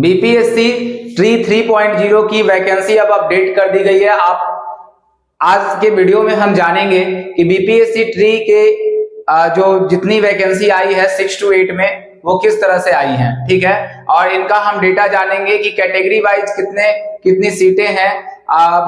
BPSC tree 3.0 की vacancy अब update कर दी गई है। आप आज के वीडियो में हम जानेंगे कि बीपीएससी ट्री के जो जितनी वैकेंसी आई है 6 to 8 में वो किस तरह से आई हैं, ठीक है। और इनका हम डेटा जानेंगे कि कैटेगरी वाइज कितनी सीटें हैं,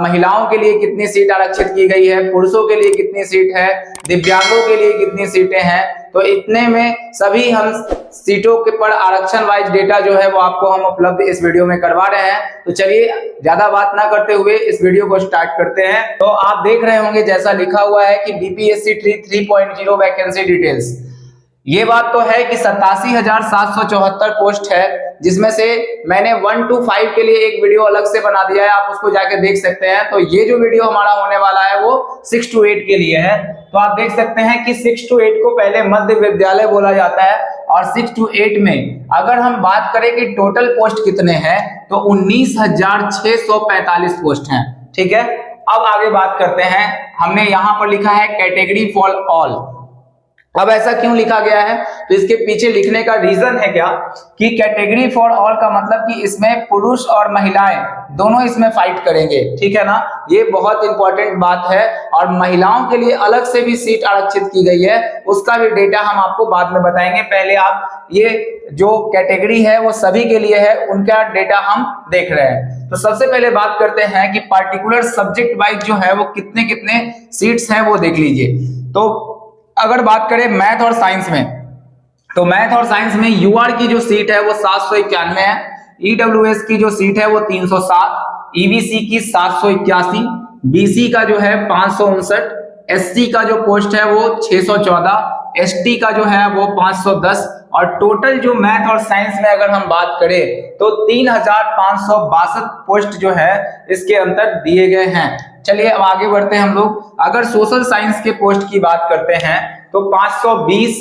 महिलाओं के लिए कितनी सीट आरक्षित की गई है, पुरुषों के लिए कितनी सीट है, दिव्यांगों के लिए कितनी सीटें हैं। तो इतने में सभी हम सीटों के पर आरक्षण वाइज डेटा जो है वो आपको हम उपलब्ध इस वीडियो में करवा रहे हैं। तो चलिए ज्यादा बात ना करते हुए इस वीडियो को स्टार्ट करते हैं। तो आप देख रहे होंगे जैसा लिखा हुआ है कि बीपीएससी ट्री 3.0 वैकेंसी डिटेल्स। ये बात तो है कि 87,774 पोस्ट है, जिसमें से मैंने 1 to 5 के लिए एक वीडियो अलग से बना दिया है, आप उसको जाके देख सकते हैं। तो ये जो वीडियो हमारा होने वाला है वो 6 to 8 के लिए है। तो आप देख सकते हैं कि 6 to 8 को पहले मध्य विद्यालय बोला जाता है, और 6 to 8 में अगर हम बात करें कि टोटल पोस्ट कितने हैं तो 19,645 पोस्ट हैं, ठीक है। अब आगे बात करते हैं, हमने यहाँ पर लिखा है कैटेगरी फॉर ऑल। अब ऐसा क्यों लिखा गया है, तो इसके पीछे लिखने का रीजन है क्या कि कैटेगरी फॉर ऑल का मतलब कि इसमें पुरुष और महिलाएं दोनों इसमें फाइट करेंगे, ठीक है ना। ये बहुत इंपॉर्टेंट बात है। और महिलाओं के लिए अलग से भी सीट आरक्षित की गई है, उसका भी डेटा हम आपको बाद में बताएंगे। पहले आप ये जो कैटेगरी है वो सभी के लिए है, उनका डेटा हम देख रहे हैं। तो सबसे पहले बात करते हैं कि पार्टिकुलर सब्जेक्ट वाइज जो है वो कितने कितने सीट्स हैं वो देख लीजिए। तो अगर बात करें मैथ और साइंस में, तो मैथ और साइंस में यूआर की जो सीट है वो 791 है, ईडब्ल्यूएस की जो सीट है वो 307, ईबीसी की 781, बीसी का जो है 559, एससी का जो पोस्ट है वो 614, एसटी का जो है वो 510, और टोटल जो मैथ और साइंस में अगर हम बात करें तो 3,562 पोस्ट जो है इसके अंदर दिए गए हैं। चलिए अब आगे बढ़ते हैं हम लोग। अगर सोशल साइंस के पोस्ट की बात करते हैं तो 520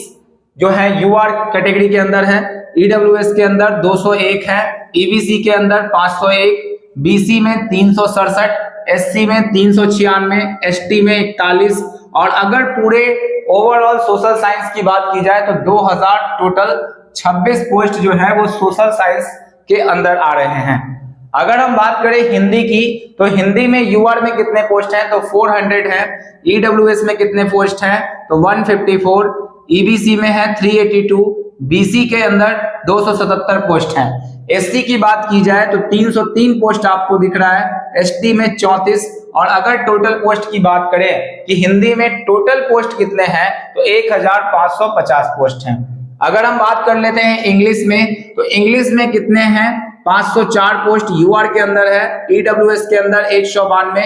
जो है यूआर कैटेगरी के अंदर है, ईडब्ल्यूएस के अंदर 201 है, ईबीसी के अंदर 501, बीसी में 367, एससी में 396, एसटी में 41, और अगर पूरे ओवरऑल सोशल साइंस की बात की जाए तो 2000 टोटल 26 पोस्ट जो है वो सोशल साइंस के अंदर आ रहे हैं। अगर हम बात करें हिंदी की, तो हिंदी में यूआर में कितने पोस्ट हैं तो 400 है, ईडब्ल्यूएस में कितने पोस्ट हैं तो 154, ईबीसी में है 382, बीसी के अंदर 277 पोस्ट हैं। एससी की बात की जाए तो 303 पोस्ट आपको दिख रहा है, एसटी में 34, और अगर टोटल पोस्ट की बात करें कि हिंदी में टोटल पोस्ट कितने हैं तो 1,550 पोस्ट हैं। अगर हम बात कर लेते हैं इंग्लिश में, तो इंग्लिश में कितने हैं 504 पोस्ट यूआर के अंदर है, ईडब्ल्यूएस के अंदर 192,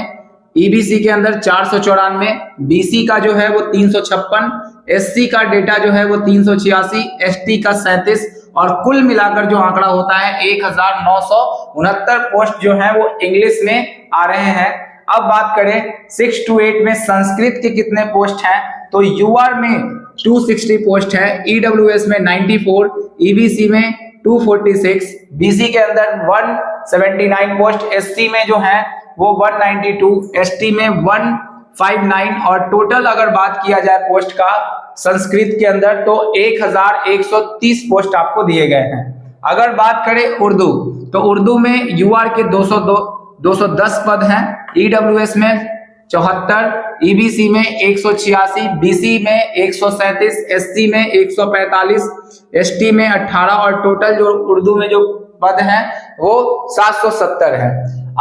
ईबीसी के अंदर 494, बीसी का जो है वो 356, एससी का डेटा जो है वो 386, एसटी का 37, और कुल मिलाकर जो आंकड़ा होता है 1,969 पोस्ट जो है वो इंग्लिश में आ रहे हैं। अब बात करें 6 to 8 में संस्कृत के कितने पोस्ट हैं तो यूआर में 260 पोस्ट है, ईडब्ल्यूएस में 94, ईबीसी में 246, बीसी के अंदर 179 पोस्ट, एससी में जो है वो 192, एसटी में 159, और टोटल अगर बात किया जाए पोस्ट का संस्कृत के अंदर तो 1,130 पोस्ट आपको दिए गए हैं। अगर बात करें उर्दू, तो उर्दू में यूआर के 210 पद हैं, ईडब्ल्यूएस में 74, ईबीसी में 186, बीसी में 137, एससी में 145, एसटी में 18, और टोटल जो उर्दू में जो पद हैं वो 770 है।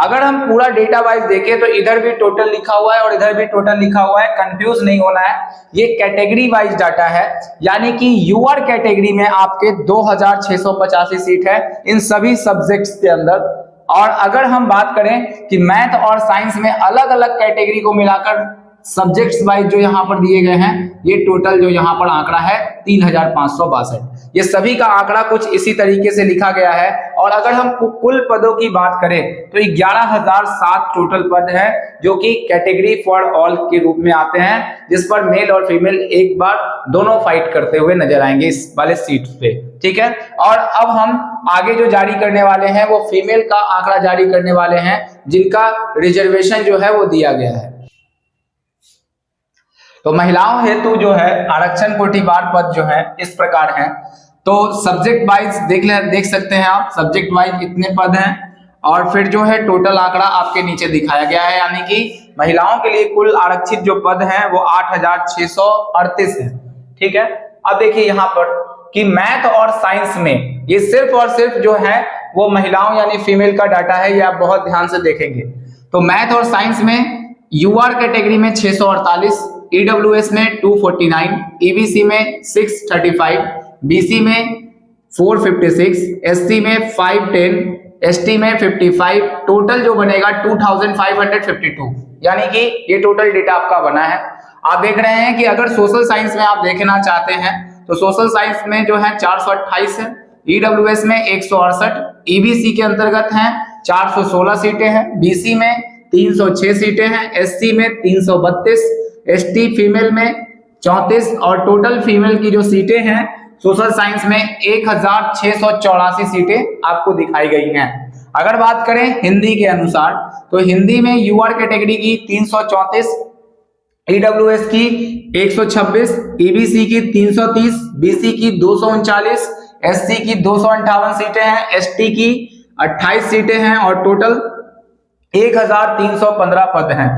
अगर हम पूरा डेटा वाइज देखें तो इधर भी टोटल लिखा हुआ है और इधर भी टोटल लिखा हुआ है, कंफ्यूज नहीं होना है। ये कैटेगरी वाइज डाटा है, यानी कि यूआर कैटेगरी में आपके 2,685 सीट है इन सभी सब्जेक्ट्स के अंदर। और अगर हम बात करें कि मैथ और साइंस में अलग अलग कैटेगरी को मिलाकर सब्जेक्ट्स वाइज जो यहाँ पर दिए गए हैं, ये टोटल जो यहाँ पर आंकड़ा है 3,562, ये सभी का आंकड़ा कुछ इसी तरीके से लिखा गया है। और अगर हम कुल पदों की बात करें तो 11,007 टोटल पद है जो कि कैटेगरी फॉर ऑल के रूप में आते हैं, जिस पर मेल और फीमेल एक बार दोनों फाइट करते हुए नजर आएंगे इस वाले सीट पे, ठीक है। और अब हम आगे जो जारी करने वाले हैं वो फीमेल का आंकड़ा जारी करने वाले हैं, जिनका रिजर्वेशन जो है वो दिया गया है। तो महिलाओं हेतु जो है आरक्षण कोटिवार पद जो है इस प्रकार हैं। तो सब्जेक्ट वाइज देख सकते हैं आप, सब्जेक्ट वाइज इतने पद हैं और फिर जो है टोटल आंकड़ा आपके नीचे दिखाया गया है, यानी कि महिलाओं के लिए कुल आरक्षित जो पद हैं वो 8638 है। ठीक है, अब देखिए यहाँ पर कि मैथ और साइंस में ये सिर्फ और सिर्फ जो है वो महिलाओं यानी फीमेल का डाटा है, ये आप बहुत ध्यान से देखेंगे। तो मैथ और साइंस में यूआर कैटेगरी में 648, ईडब्ल्यूएस में 249, ईबीसी में 635, बीसी में 456, एससी में 510, एसटी में 55, टोटल जो बनेगा 2552, यानी कि ये टोटल डेटा आपका बना है। आप देख रहे हैं कि अगर सोशल साइंस में आप देखना चाहते हैं तो सोशल साइंस में जो है 428 है, ईडब्ल्यूएस में 168, ईबीसी के अंतर्गत हैं 416 सीटें हैं, बीसी में 306 सीटें हैं, एससी में 332, एसटी फीमेल में 34 और टोटल फीमेल की जो सीटें हैं सोशल साइंस में 1684 सीटें आपको दिखाई गई हैं। अगर बात करें हिंदी के अनुसार तो हिंदी में यूआर कैटेगरी की 334, ईडब्ल्यूएस की 126, ईबीसी की 330, बीसी की 239, एससी की 258 सीटें हैं, एसटी की 28 सीटें हैं और टोटल 1315 पद हैं।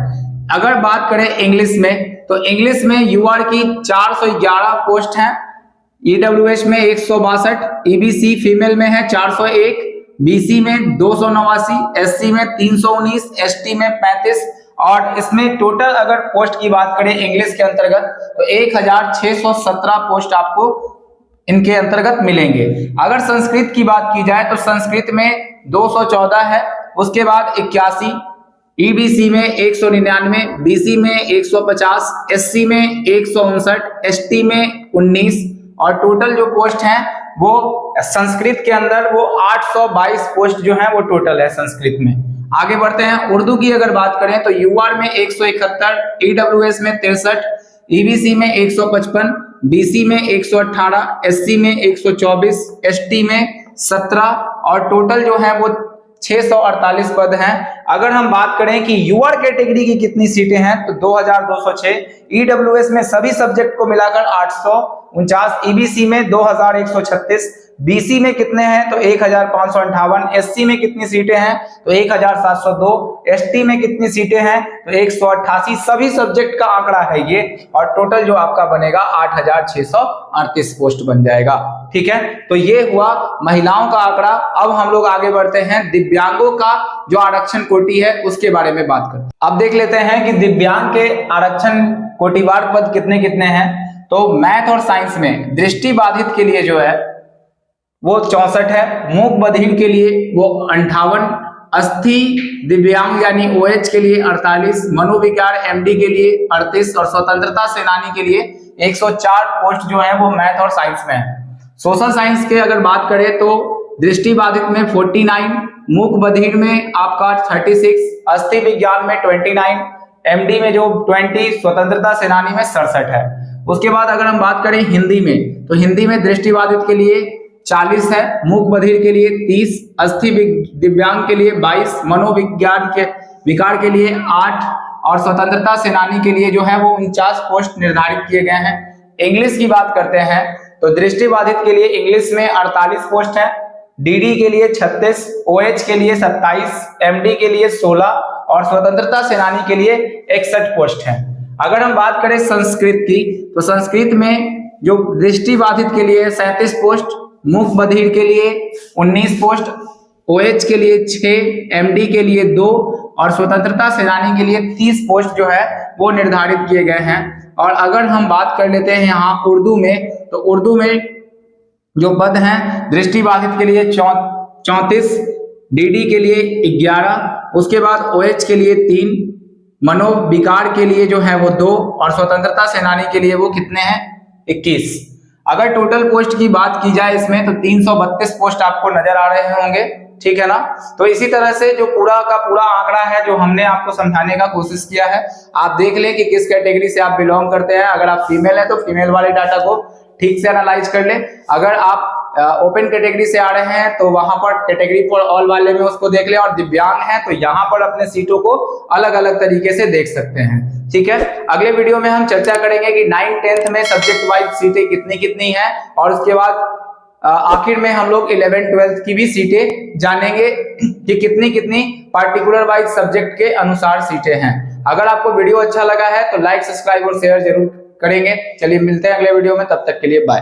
अगर बात करें इंग्लिश में तो इंग्लिश में यूआर की 411 पोस्ट हैं, ईडब्ल्यूएस में 162, ईबीसी फीमेल में है 401, बीसी में 289, एससी में 319, एसटी में 35 और इसमें टोटल अगर पोस्ट की बात करें इंग्लिश के अंतर्गत तो 1617 पोस्ट आपको इनके अंतर्गत मिलेंगे। अगर संस्कृत की बात की जाए तो संस्कृत में 214 है, उसके बाद 81, ईबीसी में 199, बीसी में 150, एससी में 159, एसटी में 19 और टोटल जो पोस्ट हैं वो संस्कृत के अंदर वो 822 पोस्ट जो हैं वो टोटल है संस्कृत में। आगे बढ़ते हैं, उर्दू की अगर बात करें तो यूआर में 171, ईडब्ल्यूएस में 63, ईबीसी में 155, बीसी में 118, एससी में 124, एसटी में 17 और टोटल जो है वो 648 पद हैं। अगर हम बात करें कि यूआर कैटेगरी की कितनी सीटें हैं तो 2206, ईडब्ल्यूएस में सभी सब्जेक्ट को मिलाकर 849, ईबीसी में 2136, बीसी में कितने हैं तो 1558, एससी में कितनी सीटें हैं तो 1702, एसटी में कितनी सीटें हैं तो 188, सभी सब्जेक्ट का आंकड़ा है ये और टोटल जो आपका बनेगा 8638 पोस्ट बन जाएगा। ठीक है, तो ये हुआ महिलाओं का आंकड़ा। अब हम लोग आगे बढ़ते हैं दिव्यांगों का जो आरक्षण कोटि है उसके बारे में बात करते हैं। अब देख लेते हैं कि दिव्यांग के आरक्षण कोटिवार पद कितने कितने हैं। तो मैथ और साइंस में दृष्टि बाधित के लिए जो है वो 64 है, मूक बधिर के लिए वो 58, अस्थि दिव्यांग यानी ओएच के लिए 48, मनोविकार एमडी के लिए 38 और स्वतंत्रता सेनानी के लिए 104 पोस्ट जो है वो मैथ और साइंस में है। सोशल साइंस के अगर बात करें तो दृष्टि बाधित में 49, मूक बधिर में आपका 36, अस्थि विज्ञान में 29, एमडी में जो 20, स्वतंत्रता सेनानी में 67 है। उसके बाद अगर हम बात करें हिंदी में तो हिंदी में दृष्टि बाधित के लिए 40 है, मूक बधिर के लिए 30, अस्थि दिव्यांग के लिए 22, मनोविज्ञान के विकार के लिए 8 और स्वतंत्रता सेनानी के लिए जो है वो 49 पोस्ट निर्धारित किए गए हैं। इंग्लिश की बात करते हैं तो दृष्टि बाधित के लिए इंग्लिश में 48 पोस्ट है, डीडी के लिए 36, ओएच के लिए 27, एमडी के लिए 16 और स्वतंत्रता सेनानी के लिए 61 पोस्ट है। अगर हम बात करें संस्कृत की तो संस्कृत में जो दृष्टि बाधित के लिए 37 पोस्ट, मूक बधिर के लिए 19 पोस्ट, ओएच के लिए 6, एमडी के लिए 2 और स्वतंत्रता सेनानी के लिए 30 पोस्ट जो है वो निर्धारित किए गए हैं। और अगर हम बात कर लेते हैं यहाँ उर्दू में तो उर्दू में जो पद हैं दृष्टि बाधित के लिए 34, डीडी के लिए 11, उसके बाद ओएच के लिए 3, मनोविकार के लिए जो है वो 2 और स्वतंत्रता सेनानी के लिए वो कितने हैं 21। अगर टोटल पोस्ट की बात की जाए इसमें तो 332 पोस्ट आपको नजर आ रहे होंगे। ठीक है ना। तो इसी तरह से जो पूरा का पूरा आंकड़ा है जो हमने आपको समझाने का कोशिश किया है, आप देख लें कि किस कैटेगरी से आप बिलोंग करते हैं। अगर आप फीमेल है तो फीमेल वाले डाटा को ठीक से एनालाइज कर लें। अगर आप ओपन कैटेगरी से आ रहे हैं तो वहां पर कैटेगरी फॉर ऑल वाले में उसको देख लें, और दिव्यांग हैं तो यहाँ पर अपने सीटों को अलग अलग तरीके से देख सकते हैं। ठीक है, अगले वीडियो में हम चर्चा करेंगे कि 9th 10th में सब्जेक्ट वाइज सीटें कितनी कितनी हैं, और उसके बाद आखिर में हम लोग 11th-12th की भी सीटें जानेंगे कि कितनी कितनी पार्टिकुलर वाइज सब्जेक्ट के अनुसार सीटें हैं। अगर आपको वीडियो अच्छा लगा है तो लाइक, सब्सक्राइब और शेयर जरूर करेंगे। चलिए मिलते हैं अगले वीडियो में, तब तक के लिए बाय।